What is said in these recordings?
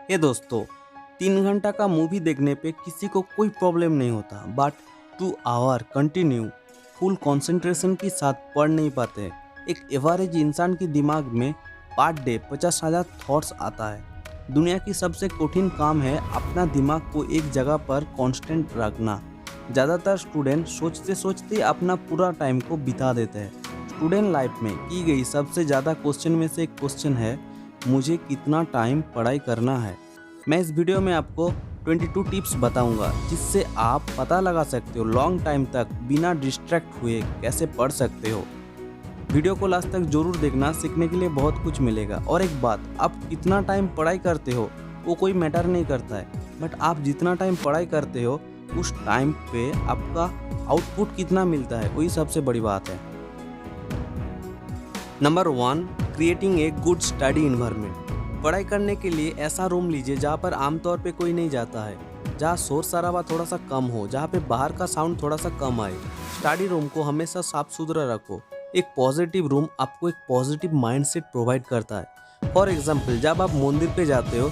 हे दोस्तों, 3 घंटा का मूवी देखने पे किसी को कोई प्रॉब्लम नहीं होता, but 2 hour continue full concentration के साथ पढ़ नहीं पाते। एक एवरेज इंसान के दिमाग में पर डे 50,000 थॉट्स आता है। दुनिया की सबसे कठिन काम है अपना दिमाग को एक जगह पर कांस्टेंट रखना। ज़्यादातर स्टूडेंट सोचते सोचते अपना पूरा टाइम को बिता देते हैं। स्टूडेंट लाइफ में की गई सबसे ज़्यादा क्वेश्चन में से एक क्वेश्चन है, मुझे कितना टाइम पढ़ाई करना है। मैं इस वीडियो में आपको 22 टिप्स बताऊंगा जिससे आप पता लगा सकते हो लॉन्ग टाइम तक बिना डिस्ट्रैक्ट हुए कैसे पढ़ सकते हो। वीडियो को लास्ट तक जरूर देखना, सीखने के लिए बहुत कुछ मिलेगा। और एक बात, आप कितना टाइम पढ़ाई करते हो वो कोई मैटर नहीं करता है, बट आप जितना टाइम पढ़ाई करते हो उस टाइम पे आपका आउटपुट कितना मिलता है वही सबसे बड़ी बात है। Number 1, creating a good study environment. पढ़ाई करने के लिए ऐसा रूम लीजिए जहाँ पर आमतौर पे कोई नहीं जाता है, जहाँ शोर शराबा थोड़ा सा कम हो, जहाँ पे बाहर का साउंड थोड़ा सा कम आए। स्टडी रूम को हमेशा साफ सुथरा रखो। एक पॉजिटिव रूम आपको एक पॉजिटिव माइंडसेट प्रोवाइड करता है। फॉर एग्जाम्पल, जब आप मंदिर पे जाते हो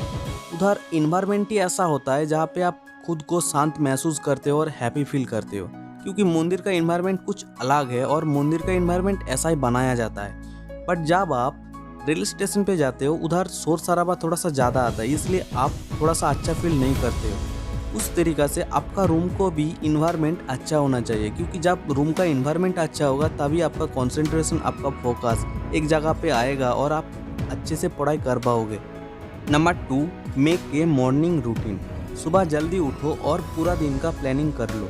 उधर इन्वायरमेंट ही ऐसा होता है जहाँ पे आप खुद को शांत महसूस करते हो और हैप्पी फील करते हो, क्योंकि मंदिर का इन्वायरमेंट कुछ अलग है और मंदिर का इन्वायरमेंट ऐसा ही बनाया जाता है। बट जब आप रेल स्टेशन पे जाते हो उधर शोर शराबा थोड़ा सा ज़्यादा आता है, इसलिए आप थोड़ा सा अच्छा फील नहीं करते हो। उस तरीक़ा से आपका रूम को भी इन्वायरमेंट अच्छा होना चाहिए, क्योंकि जब रूम का इन्वायरमेंट अच्छा होगा तभी आपका कंसंट्रेशन, आपका फोकस एक जगह पे आएगा और आप अच्छे से पढ़ाई कर पाओगे। Number 2, make a morning routine. सुबह जल्दी उठो और पूरा दिन का प्लानिंग कर लो।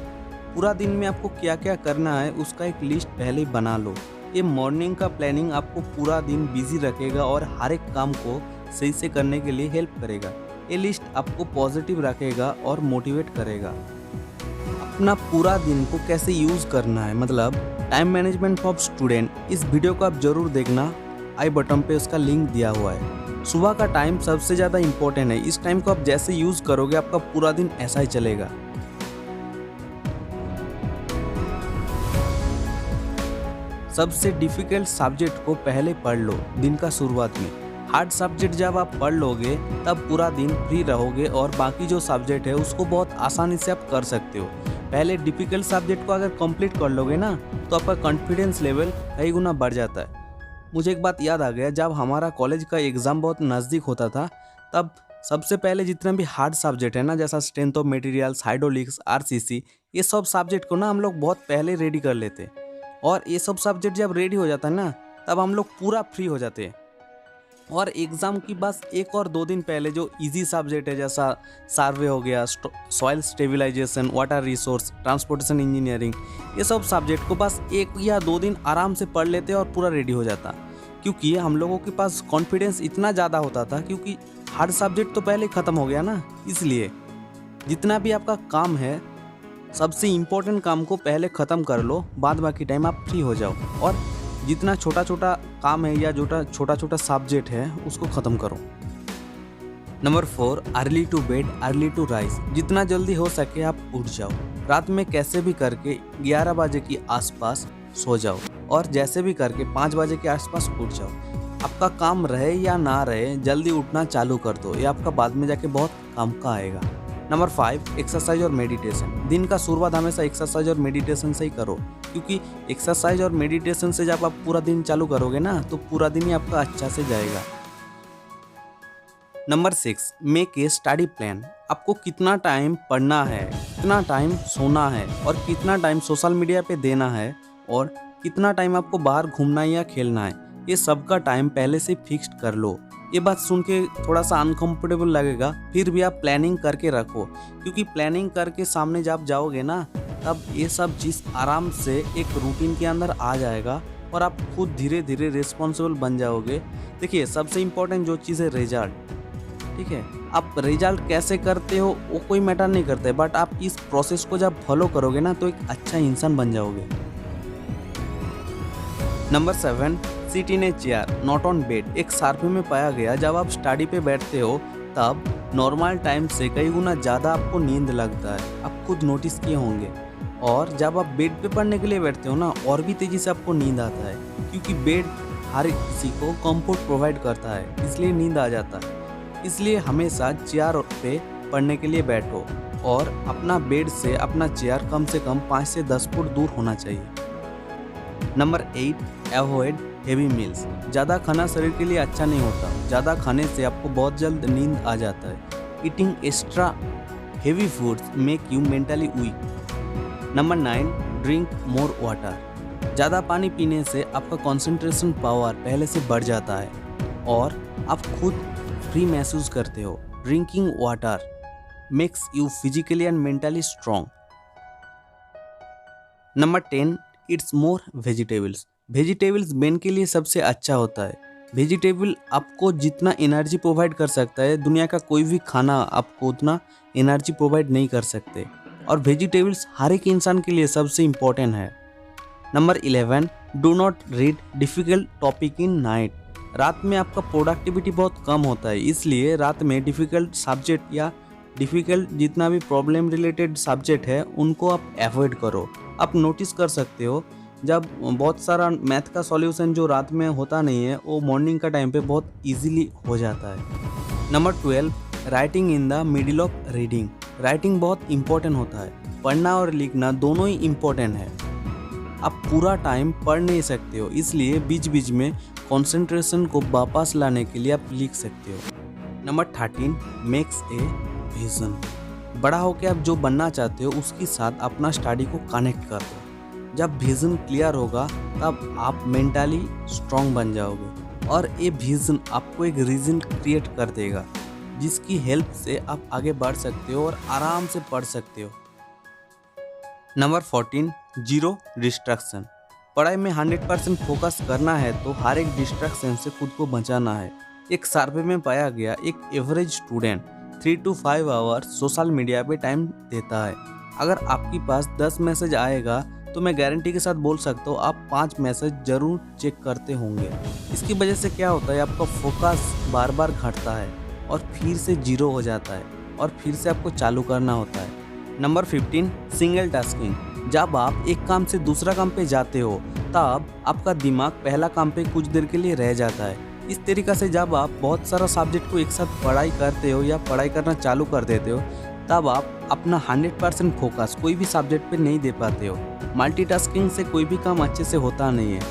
पूरा दिन में आपको क्या क्या करना है उसका एक लिस्ट पहले ही बना लो। ये मॉर्निंग का प्लानिंग आपको पूरा दिन बिजी रखेगा और हर एक काम को सही से करने के लिए हेल्प करेगा। ये लिस्ट आपको पॉजिटिव रखेगा और मोटिवेट करेगा। अपना पूरा दिन को कैसे यूज़ करना है, मतलब टाइम मैनेजमेंट फॉर स्टूडेंट, इस वीडियो को आप जरूर देखना। आई बटन पे उसका लिंक दिया हुआ है। सुबह का टाइम सबसे ज़्यादा इम्पोर्टेंट है। इस टाइम को आप जैसे यूज़ करोगे आपका पूरा दिन ऐसा ही चलेगा। सबसे डिफ़िकल्ट सब्जेक्ट को पहले पढ़ लो दिन का शुरुआत में। हार्ड सब्जेक्ट जब आप पढ़ लोगे तब पूरा दिन फ्री रहोगे और बाकी जो सब्जेक्ट है उसको बहुत आसानी से आप कर सकते हो। पहले डिफ़िकल्ट सब्जेक्ट को अगर कंप्लीट कर लोगे ना तो आपका कॉन्फिडेंस लेवल कई गुना बढ़ जाता है। मुझे एक बात याद आ गया, जब हमारा कॉलेज का एग्ज़ाम बहुत नज़दीक होता था तब सबसे पहले जितना भी हार्ड सब्जेक्ट है ना, जैसा strength of materials, hydraulics, RCC, ये सब सब्जेक्ट को ना हम लोग बहुत पहले रेडी कर लेते। और ये सब सब्जेक्ट जब रेडी हो जाता है ना तब हम लोग पूरा फ्री हो जाते हैं। और एग्ज़ाम की बस 1 और 2 दिन पहले जो इजी सब्जेक्ट है, जैसा सर्वे हो गया, soil stabilisation, water resource, transportation engineering, ये सब सब्जेक्ट को बस 1 या 2 दिन आराम से पढ़ लेते और पूरा रेडी हो जाता। क्योंकि हम लोगों के पास कॉन्फिडेंस इतना ज़्यादा होता था, क्योंकि हर सब्जेक्ट तो पहले ख़त्म हो गया ना। इसलिए जितना भी आपका काम है, सबसे इम्पोर्टेंट काम को पहले ख़त्म कर लो, बाद बाकी टाइम आप फ्री हो जाओ। और जितना छोटा छोटा काम है या जो छोटा छोटा सब्जेक्ट है उसको ख़त्म करो। Number 4, early to bed early to rise. जितना जल्दी हो सके आप उठ जाओ। रात में कैसे भी करके 11 बजे के आसपास सो जाओ और जैसे भी करके 5 बजे के आसपास उठ जाओ। आपका काम रहे या ना रहे, जल्दी उठना चालू कर दो, ये आपका बाद में जाके बहुत काम का आएगा। नंबर 5, एक्सरसाइज और मेडिटेशन। दिन का शुरुआत हमेशा एक्सरसाइज और मेडिटेशन से ही करो, क्योंकि एक्सरसाइज और मेडिटेशन से जब आप पूरा दिन चालू करोगे ना तो पूरा दिन ही आपका अच्छा से जाएगा। Number 6, make a study plan. आपको कितना टाइम पढ़ना है, कितना टाइम सोना है और कितना टाइम सोशल मीडिया पे देना है और कितना टाइम आपको बाहर घूमना है या खेलना है, ये सब का टाइम पहले से फिक्स्ड कर लो। ये बात सुन के थोड़ा सा अनकंफर्टेबल लगेगा, फिर भी आप प्लानिंग करके रखो, क्योंकि प्लानिंग करके सामने जब जाओगे ना तब ये सब चीज़ आराम से एक रूटीन के अंदर आ जाएगा और आप खुद धीरे धीरे रिस्पॉन्सिबल बन जाओगे। देखिए, सबसे इम्पोर्टेंट जो चीज़ है रिजल्ट, ठीक है। आप रिजल्ट कैसे करते हो वो कोई मैटर नहीं करता है, बट आप इस प्रोसेस को जब फॉलो करोगे ना तो एक अच्छा इंसान बन जाओगे। Number 7, sit in a chair not on bed. एक सर्वे में पाया गया, जब आप स्टडी पे बैठते हो तब नॉर्मल टाइम से कई गुना ज़्यादा आपको नींद लगता है। आप खुद नोटिस किए होंगे। और जब आप बेड पे पढ़ने के लिए बैठते हो ना और भी तेज़ी से आपको नींद आता है, क्योंकि बेड हर किसी को कंफर्ट प्रोवाइड करता है, इसलिए नींद आ जाता है। इसलिए हमेशा चेयर पे पढ़ने के लिए बैठो और अपना बेड से अपना चेयर कम से कम 5 से 10 फुट दूर होना चाहिए। Number 8, avoid heavy meals. ज़्यादा खाना शरीर के लिए अच्छा नहीं होता। ज़्यादा खाने से आपको बहुत जल्द नींद आ जाता है। Eating extra heavy foods make you mentally weak. Number 9, drink more water. ज़्यादा पानी पीने से आपका कंसंट्रेशन पावर पहले से बढ़ जाता है और आप खुद फ्री महसूस करते हो। Drinking water makes you physically and mentally strong. Number 10, it's more vegetables. Vegetables brain के लिए सबसे अच्छा होता है। वेजिटेबल आपको जितना एनर्जी प्रोवाइड कर सकता है, दुनिया का कोई भी खाना आपको उतना एनर्जी प्रोवाइड नहीं कर सकते और वेजिटेबल्स हर एक इंसान के लिए सबसे इम्पोर्टेंट है। Number 11, do not read difficult topic in night. रात में आपका प्रोडक्टिविटी बहुत कम होता है, इसलिए रात में डिफ़िकल्ट सब्जेक्ट या डिफ़िकल्ट जितना भी प्रॉब्लम रिलेटेड सब्जेक्ट है उनको आप अवॉइड करो। आप नोटिस कर सकते हो जब बहुत सारा मैथ का सॉल्यूशन जो रात में होता नहीं है वो मॉर्निंग का टाइम पे बहुत इजीली हो जाता है। Number 12, writing in the middle of reading. Writing बहुत इम्पोर्टेंट होता है। पढ़ना और लिखना दोनों ही इम्पोर्टेंट है। आप पूरा टाइम पढ़ नहीं सकते हो, इसलिए बीच बीच में कंसंट्रेशन को वापस लाने के लिए आप लिख सकते हो। Number 13, makes a vision. बड़ा होकर आप जो बनना चाहते हो उसके साथ अपना स्टडी को कनेक्ट कर दो। जब विजन क्लियर होगा तब आप मेंटली स्ट्रांग बन जाओगे और ये विजन आपको एक रीजन क्रिएट कर देगा जिसकी हेल्प से आप आगे बढ़ सकते हो और आराम से पढ़ सकते हो। Number 14, zero distraction. पढ़ाई में 100% फोकस करना है तो हर एक डिस्ट्रैक्शन से खुद को बचाना है। एक सर्वे में पाया गया एक average student 3 to 5 hours social media पे टाइम देता है। अगर आपके पास 10 मैसेज आएगा तो मैं गारंटी के साथ बोल सकता हूँ आप 5 मैसेज जरूर चेक करते होंगे। इसकी वजह से क्या होता है, आपका फोकस बार बार घटता है और फिर से जीरो हो जाता है और फिर से आपको चालू करना होता है। Number 15, single tasking. जब आप एक काम से दूसरा काम पे जाते हो तब आपका दिमाग पहला काम पे कुछ देर के लिए रह जाता है। इस तरीक़ा से जब आप बहुत सारा सब्जेक्ट को एक साथ पढ़ाई करते हो या पढ़ाई करना चालू कर देते हो तब आप अपना 100% फोकस कोई भी सब्जेक्ट पे नहीं दे पाते हो। मल्टीटास्किंग से कोई भी काम अच्छे से होता नहीं है।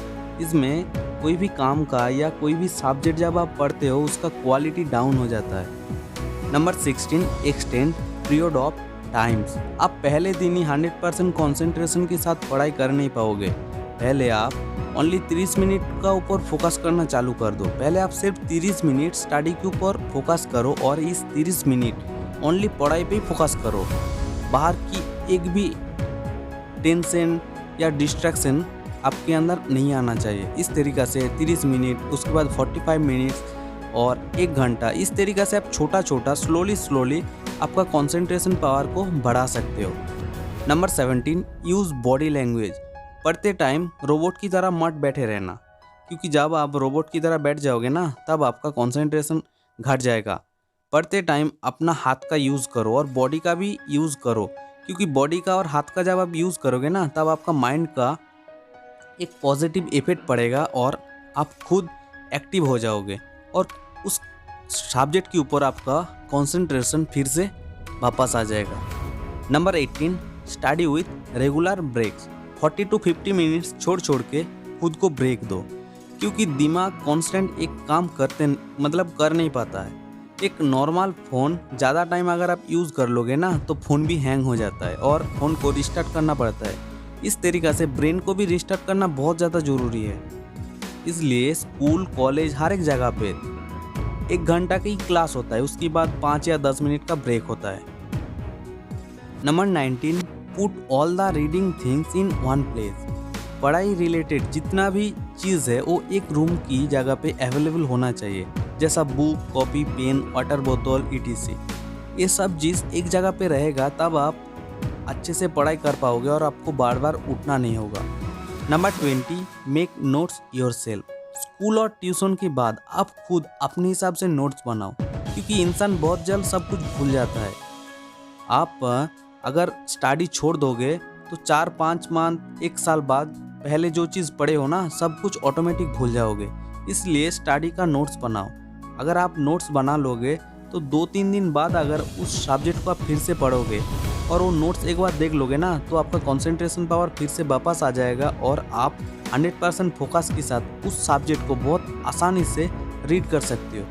इसमें कोई भी काम का या कोई भी सब्जेक्ट जब आप पढ़ते हो उसका क्वालिटी डाउन हो जाता है। Number 16, extend period of times. आप पहले दिन ही 100% कॉन्सेंट्रेशन के साथ पढ़ाई कर नहीं पाओगे। पहले आप ओनली 30 मिनट का ऊपर फोकस करना चालू कर दो। पहले आप सिर्फ 30 मिनट स्टडी के ऊपर फोकस करो और इस 30 मिनट ओनली पढ़ाई पे ही फोकस करो। बाहर की एक भी टेंशन या डिस्ट्रैक्शन आपके अंदर नहीं आना चाहिए। इस तरीक़ा से 30 मिनट, उसके बाद 45 मिनट और 1 घंटा, इस तरीक़ा से आप छोटा छोटा स्लोली आपका कंसंट्रेशन पावर को बढ़ा सकते हो। Number 17, use body language. पढ़ते टाइम रोबोट की तरह मत बैठे रहना, क्योंकि जब आप रोबोट की तरह बैठ जाओगे ना तब आपका कंसंट्रेशन घट जाएगा। पढ़ते टाइम अपना हाथ का यूज़ करो और बॉडी का भी यूज़ करो, क्योंकि बॉडी का और हाथ का जब आप यूज़ करोगे ना तब आपका माइंड का एक पॉजिटिव इफेक्ट पड़ेगा और आप खुद एक्टिव हो जाओगे और उस सब्जेक्ट के ऊपर आपका कंसंट्रेशन फिर से वापस आ जाएगा। Number 18, study with regular breaks. 40 to 50 minutes छोड़ के खुद को ब्रेक दो, क्योंकि दिमाग कांस्टेंट एक काम कर नहीं पाता है। एक नॉर्मल फ़ोन ज़्यादा टाइम अगर आप यूज़ कर लोगे ना तो फ़ोन भी हैंग हो जाता है और फ़ोन को रिस्टार्ट करना पड़ता है। इस तरीक़ा से ब्रेन को भी रिस्टार्ट करना बहुत ज़्यादा ज़रूरी है। इसलिए स्कूल, कॉलेज, हर एक जगह पे 1 घंटा की क्लास होता है, उसके बाद 5 या 10 मिनट का ब्रेक होता है। Number 19, put all the reading things in one place. पढ़ाई रिलेटेड जितना भी चीज़ है वो एक रूम की जगह पे अवेलेबल होना चाहिए, जैसा बुक, कॉपी, पेन, वाटर बोतल etc। ये सब चीज़ एक जगह पे रहेगा तब आप अच्छे से पढ़ाई कर पाओगे और आपको बार बार उठना नहीं होगा। Number 20, make notes yourself. School और ट्यूशन के बाद आप खुद अपने हिसाब से नोट्स बनाओ, क्योंकि इंसान बहुत जल्द सब कुछ भूल जाता है। आप अगर स्टडी छोड़ दोगे तो 4-5 मंथ, 1 साल बाद पहले जो चीज़ पढ़े हो ना सब कुछ ऑटोमेटिक भूल जाओगे। इसलिए स्टडी का नोट्स बनाओ। अगर आप नोट्स बना लोगे तो 2-3 दिन बाद अगर उस सब्जेक्ट को आप फिर से पढ़ोगे और वो नोट्स एक बार देख लोगे ना, तो आपका कंसंट्रेशन पावर फिर से वापस आ जाएगा और आप 100% फोकस के साथ उस सब्जेक्ट को बहुत आसानी से रीड कर सकते हो।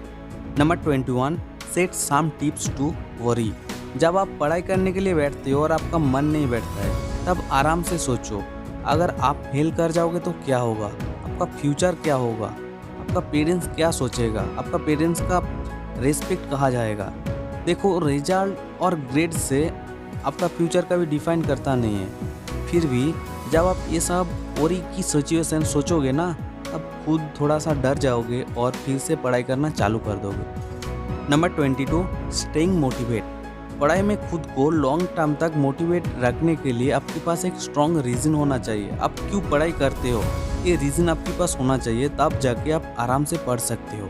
Number 21, set some tips to worry. जब आप पढ़ाई करने के लिए बैठते हो और आपका मन नहीं बैठता है, तब आराम से सोचो, अगर आप फेल कर जाओगे तो क्या होगा, आपका फ्यूचर क्या होगा, आपका पेरेंट्स क्या सोचेगा, आपका पेरेंट्स का रेस्पेक्ट कहा जाएगा। देखो, रिजल्ट और ग्रेड से आपका फ्यूचर कभी डिफाइन करता नहीं है। फिर भी जब आप ये सब वरी की सिचुएशन सोचोगे ना, तब खुद थोड़ा सा डर जाओगे और फिर से पढ़ाई करना चालू कर दोगे। Number 22, staying motivate. पढ़ाई में खुद को लॉन्ग टर्म तक मोटिवेट रखने के लिए आपके पास एक स्ट्रॉन्ग रीज़न होना चाहिए। आप क्यों पढ़ाई करते हो, ये रीज़न आपके पास होना चाहिए, तब जाके आप आराम से पढ़ सकते हो।